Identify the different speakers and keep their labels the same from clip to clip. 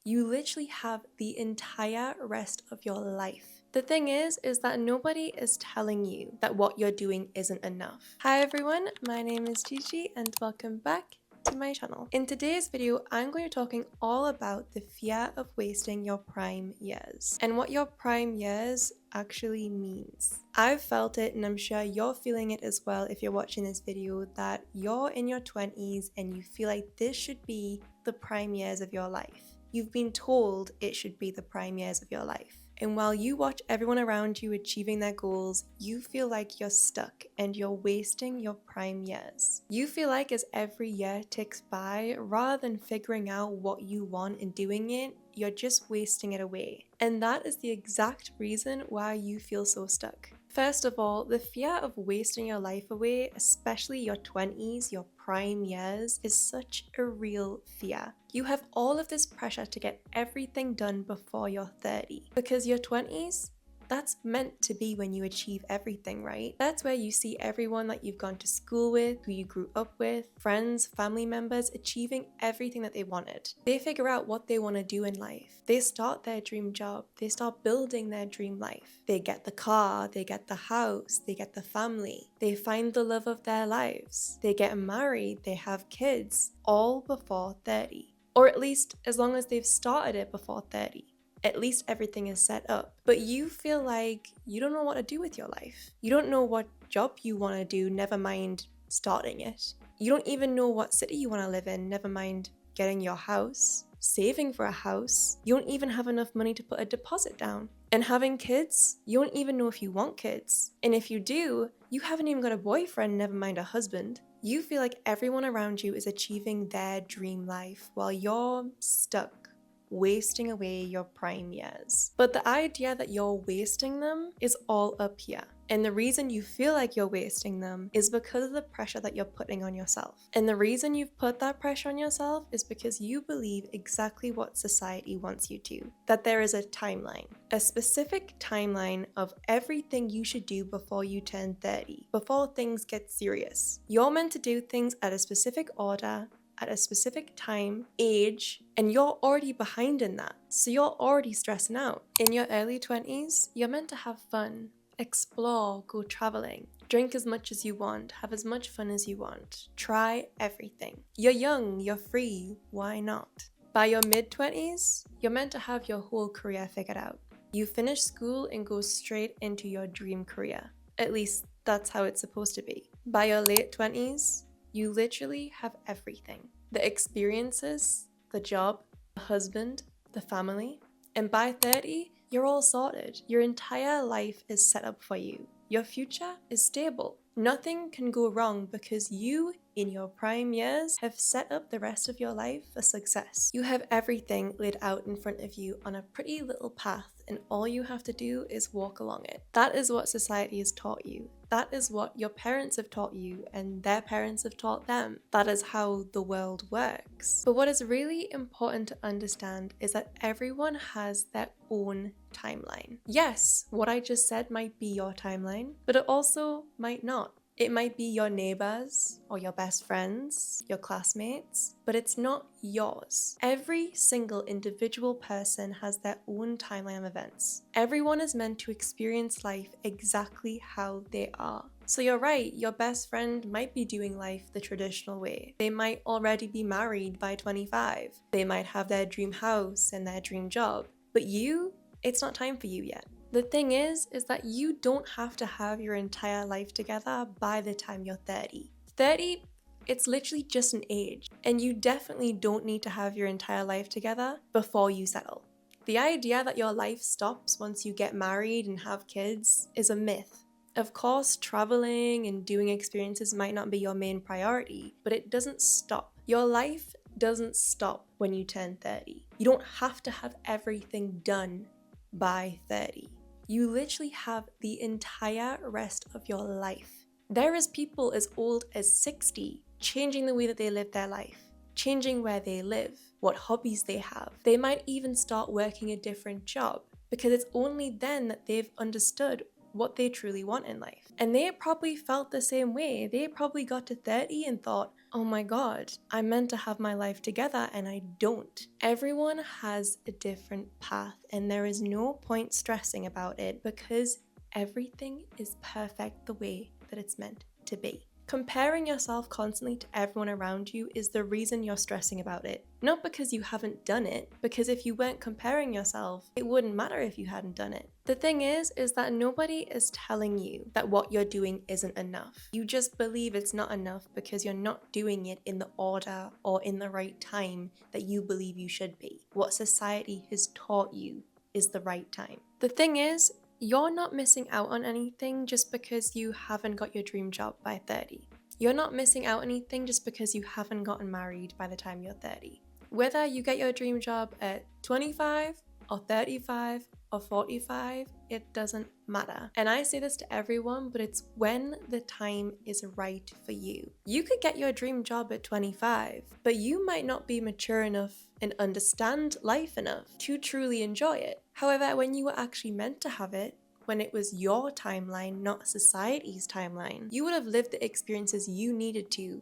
Speaker 1: You literally have the entire rest of your life. The thing is that nobody is telling you that what you're doing isn't enough. Hi everyone, my name is Gigi and welcome back to my channel. In today's video, I'm going to be talking all about the fear of wasting your prime years and what your prime years actually means. I've felt it and I'm sure you're feeling it as well if you're watching this video, that you're in your 20s and you feel like this should be the prime years of your life. You've been told it should be the prime years of your life. And while you watch everyone around you achieving their goals, you feel like you're stuck and you're wasting your prime years. You feel like as every year ticks by, rather than figuring out what you want and doing it, you're just wasting it away. And that is the exact reason why you feel so stuck. First of all, the fear of wasting your life away, especially your 20s, your prime years, is such a real fear. You have all of this pressure to get everything done before you're 30. Because your 20s, that's meant to be when you achieve everything, right? That's where you see everyone that you've gone to school with, who you grew up with, friends, family members, achieving everything that they wanted. They figure out what they want to do in life. They start their dream job. They start building their dream life. They get the car, they get the house, they get the family. They find the love of their lives. They get married, they have kids, all before 30. Or at least as long as they've started it before 30. At least everything is set up. But you feel like you don't know what to do with your life. You don't know what job you want to do, never mind starting it. You don't even know what city you want to live in, never mind getting your house, saving for a house. You don't even have enough money to put a deposit down. And having kids, you don't even know if you want kids. And if you do, you haven't even got a boyfriend, never mind a husband. You feel like everyone around you is achieving their dream life while you're stuck, wasting away your prime years. But the idea that you're wasting them is all up here. And the reason you feel like you're wasting them is because of the pressure that you're putting on yourself. And the reason you've put that pressure on yourself is because you believe exactly what society wants you to. That there is a timeline, a specific timeline of everything you should do before you turn 30, before things get serious. You're meant to do things at a specific order, at a specific time, age, and you're already behind in that. So you're already stressing out. In your early 20s, you're meant to have fun, explore, go traveling, drink as much as you want, have as much fun as you want, try everything. You're young, you're free, why not? By your mid-20s, you're meant to have your whole career figured out. You finish school and go straight into your dream career. At least that's how it's supposed to be. By your late 20s, you literally have everything. The experiences, the job, the husband, the family. And by 30, you're all sorted. Your entire life is set up for you. Your future is stable. Nothing can go wrong because you, in your prime years, have set up the rest of your life for success. You have everything laid out in front of you on a pretty little path, and all you have to do is walk along it. That is what society has taught you. That is what your parents have taught you and their parents have taught them. That is how the world works. But what is really important to understand is that everyone has their own timeline. Yes, what I just said might be your timeline, but it also might not. It might be your neighbors or your best friends, your classmates, but it's not yours. Every single individual person has their own timeline of events. Everyone is meant to experience life exactly how they are. So you're right, your best friend might be doing life the traditional way. They might already be married by 25. They might have their dream house and their dream job. But you, it's not time for you yet. The thing is that you don't have to have your entire life together by the time you're 30. 30, it's literally just an age, and you definitely don't need to have your entire life together before you settle. The idea that your life stops once you get married and have kids is a myth. Of course, traveling and doing experiences might not be your main priority, but it doesn't stop. Your life doesn't stop when you turn 30. You don't have to have everything done by 30. You literally have the entire rest of your life. There is people as old as 60 changing the way that they live their life, changing where they live, what hobbies they have. They might even start working a different job because it's only then that they've understood what they truly want in life. And they probably felt the same way. They probably got to 30 and thought, oh my God, I'm meant to have my life together and I don't. Everyone has a different path and there is no point stressing about it because everything is perfect the way that it's meant to be. Comparing yourself constantly to everyone around you is the reason you're stressing about it. Not because you haven't done it, because if you weren't comparing yourself, it wouldn't matter if you hadn't done it. The thing is that nobody is telling you that what you're doing isn't enough. You just believe it's not enough because you're not doing it in the order or in the right time that you believe you should be. What society has taught you is the right time. The thing is, you're not missing out on anything just because you haven't got your dream job by 30. You're not missing out on anything just because you haven't gotten married by the time you're 30. Whether you get your dream job at 25 or 35 or 45, it doesn't matter. And I say this to everyone, but it's when the time is right for you. You could get your dream job at 25, but you might not be mature enough and understand life enough to truly enjoy it. However, when you were actually meant to have it, when it was your timeline, not society's timeline, you would have lived the experiences you needed to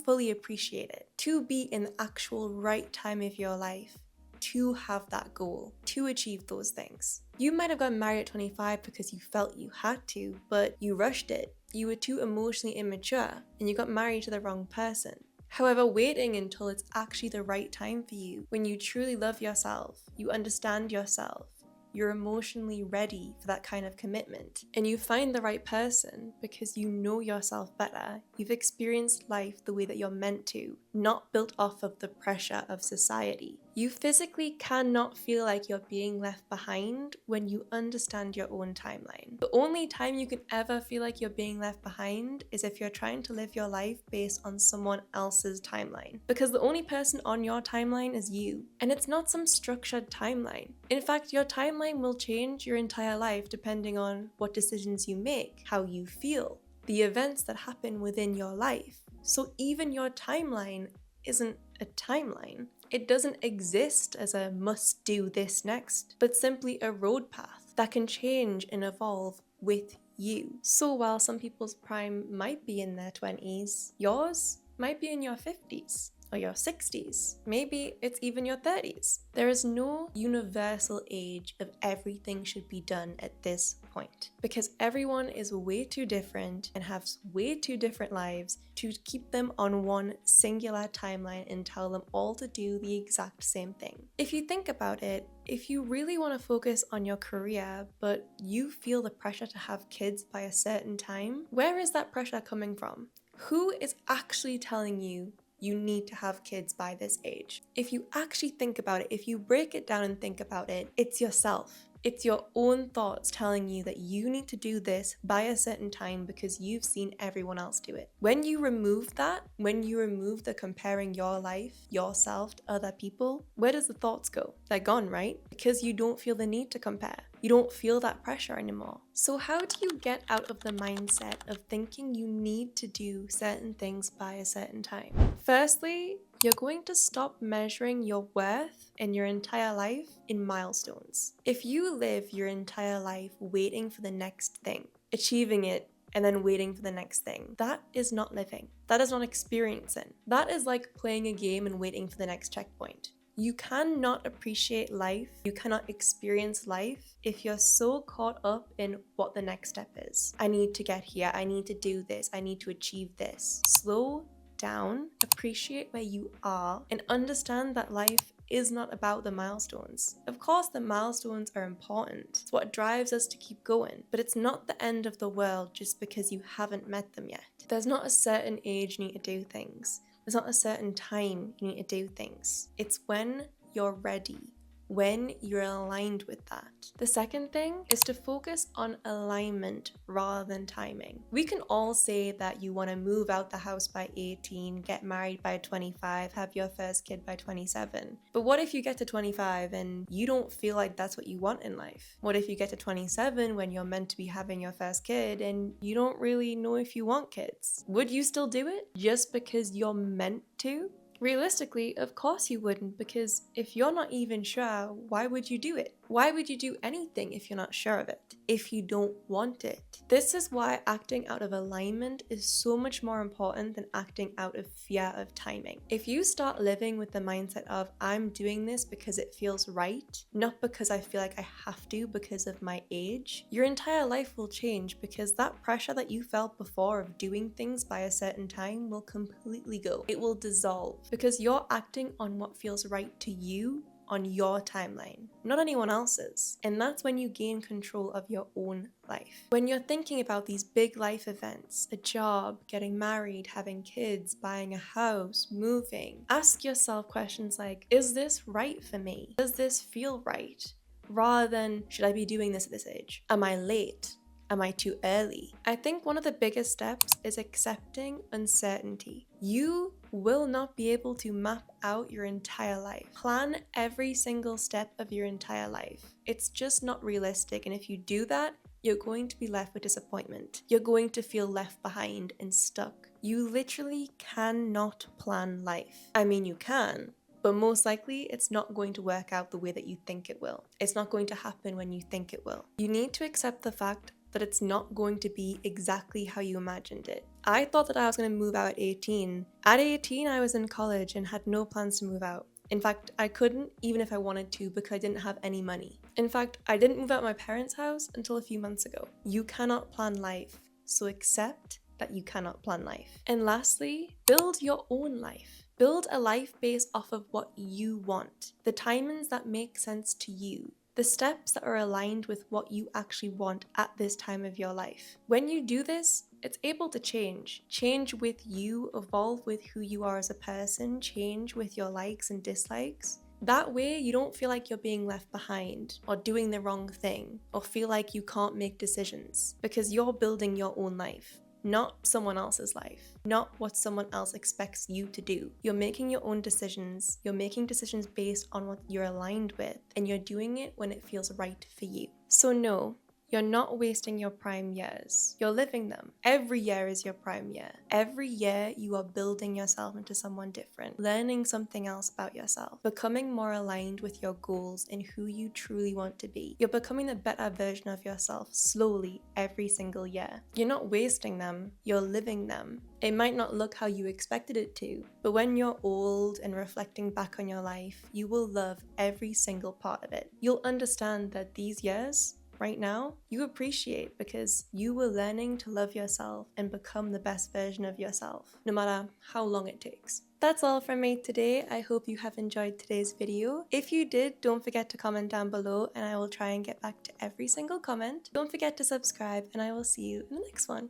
Speaker 1: fully appreciate it, to be in the actual right time of your life, to have that goal, to achieve those things. You might have gotten married at 25 because you felt you had to, but you rushed it. You were too emotionally immature and you got married to the wrong person. However, waiting until it's actually the right time for you, when you truly love yourself, you understand yourself, you're emotionally ready for that kind of commitment, and you find the right person because you know yourself better. You've experienced life the way that you're meant to, not built off of the pressure of society. You physically cannot feel like you're being left behind when you understand your own timeline. The only time you can ever feel like you're being left behind is if you're trying to live your life based on someone else's timeline. Because the only person on your timeline is you. And it's not some structured timeline. In fact, your timeline will change your entire life depending on what decisions you make, how you feel, the events that happen within your life. So even your timeline isn't a timeline. It doesn't exist as a must do this next, but simply a road path that can change and evolve with you. So while some people's prime might be in their 20s, yours might be in your 50s. Or your 60s, maybe it's even your 30s. There is no universal age of everything should be done at this point because everyone is way too different and has way too different lives to keep them on one singular timeline and tell them all to do the exact same thing. If you think about it, if you really want to focus on your career, but you feel the pressure to have kids by a certain time, where is that pressure coming from? Who is actually telling you you need to have kids by this age? If you actually think about it, if you break it down and think about it, it's yourself. It's your own thoughts telling you that you need to do this by a certain time because you've seen everyone else do it. When you remove that, when you remove the comparing your life, yourself to other people, where does the thoughts go? They're gone, right? Because you don't feel the need to compare. You don't feel that pressure anymore. So how do you get out of the mindset of thinking you need to do certain things by a certain time? Firstly, you're going to stop measuring your worth and your entire life in milestones. If you live your entire life waiting for the next thing, achieving it, and then waiting for the next thing, that is not living. That is not experiencing. That is like playing a game and waiting for the next checkpoint. You cannot appreciate life, you cannot experience life if you're so caught up in what the next step is. I need to get here, I need to do this, I need to achieve this. Slow down, appreciate where you are, and understand that life is not about the milestones. Of course, the milestones are important. It's what drives us to keep going, but it's not the end of the world just because you haven't met them yet. There's not a certain age you need to do things. There's not a certain time you need to do things. It's when you're ready, when you're aligned with that. The second thing is to focus on alignment rather than timing. We can all say that you want to move out the house by 18, get married by 25, have your first kid by 27. But what if you get to 25 and you don't feel like that's what you want in life? What if you get to 27 when you're meant to be having your first kid and you don't really know if you want kids? Would you still do it just because you're meant to? Realistically, of course you wouldn't, because if you're not even sure, why would you do it? Why would you do anything if you're not sure of it? If you don't want it? This is why acting out of alignment is so much more important than acting out of fear of timing. If you start living with the mindset of, I'm doing this because it feels right, not because I feel like I have to because of my age, your entire life will change, because that pressure that you felt before of doing things by a certain time will completely go. It will dissolve, because you're acting on what feels right to you on your timeline, not anyone else's. And that's when you gain control of your own life. When you're thinking about these big life events, a job, getting married, having kids, buying a house, moving, ask yourself questions like, is this right for me? Does this feel right? Rather than, should I be doing this at this age? Am I late? Am I too early? I think one of the biggest steps is accepting uncertainty. You will not be able to map out your entire life. Plan every single step of your entire life. It's just not realistic, and if you do that, you're going to be left with disappointment. You're going to feel left behind and stuck. You literally cannot plan life. I mean, you can, but most likely it's not going to work out the way that you think it will. It's not going to happen when you think it will. You need to accept the fact that it's not going to be exactly how you imagined it. I thought that I was going to move out at 18. At 18, I was in college and had no plans to move out. In fact, I couldn't, even if I wanted to, because I didn't have any money. In fact, I didn't move out my parents' house until a few months ago. You cannot plan life, so accept that you cannot plan life. And lastly, build your own life. Build a life based off of what you want, the timings that make sense to you, the steps that are aligned with what you actually want at this time of your life. When you do this, it's able to change with you, evolve with who you are as a person, change with your likes and dislikes. That way, you don't feel like you're being left behind or doing the wrong thing or feel like you can't make decisions, because you're building your own life, not someone else's life, not what someone else expects you to do. You're making your own decisions. You're making decisions based on what you're aligned with, and you're doing it when it feels right for you. So no, you're not wasting your prime years. You're living them. Every year is your prime year. Every year you are building yourself into someone different, learning something else about yourself, becoming more aligned with your goals and who you truly want to be. You're becoming a better version of yourself slowly every single year. You're not wasting them, you're living them. It might not look how you expected it to, but when you're old and reflecting back on your life, you will love every single part of it. You'll understand that these years, right now, you appreciate, because you were learning to love yourself and become the best version of yourself, no matter how long it takes. That's all from me today. I hope you have enjoyed today's video. If you did, don't forget to comment down below and I will try and get back to every single comment. Don't forget to subscribe and I will see you in the next one.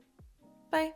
Speaker 1: Bye!